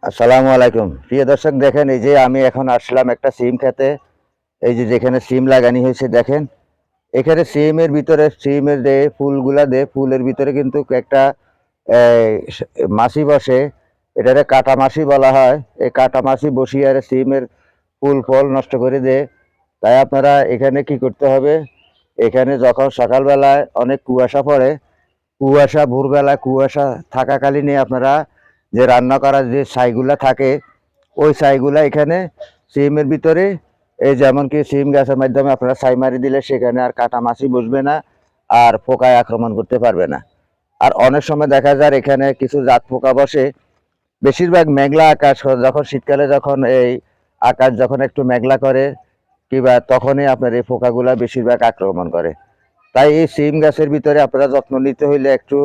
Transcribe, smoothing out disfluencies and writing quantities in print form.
আসসালামু আলাইকুম প্রিয় দর্শক, দেখেন এই যে আমি এখন আসলাম একটা সিম খেতে। এই যে যেখানে সিম লাগানি হয়েছে দেখেন, এখানে সিমের ভিতরে সিমের যে ফুলগুলা ফুলের ভিতরে কিন্তু একটা মাছি বসে। এটারে কাটা মাছি বলা হয়। এই কাটা মাছি বসিয়ে আর সিমের ফুল ফল নষ্ট করে দেয়। তাই আপনারা এখানে কি করতে হবে, এখানে যখন সকালবেলায় অনেক কুয়াশা পড়ে, ভোরবেলা কুয়াশা থাকাকালীন আপনারা যে রান্না করার যে ছাইগুলা থাকে, ওই ছাইগুলা এখানে সিমের ভিতরে, এই যেমন কি সিম গাছের মাধ্যমে আপনারা ছাই মারি দিলে সেখানে আর কাটা মাছি বসবে না, আর পোকায় আক্রমণ করতে পারবে না। আর অনেক সময় দেখা যায় এখানে কিছু জাত পোকা বসে। বেশিরভাগ মেঘলা আকাশ যখন শীতকালে, যখন এই আকাশ যখন একটু মেঘলা করে কিংবা তখনই আপনার এই পোকাগুলা বেশিরভাগ আক্রমণ করে। তাই এই সিম গাছের ভিতরে আপনারা যত্ন নিতে হইলে একটু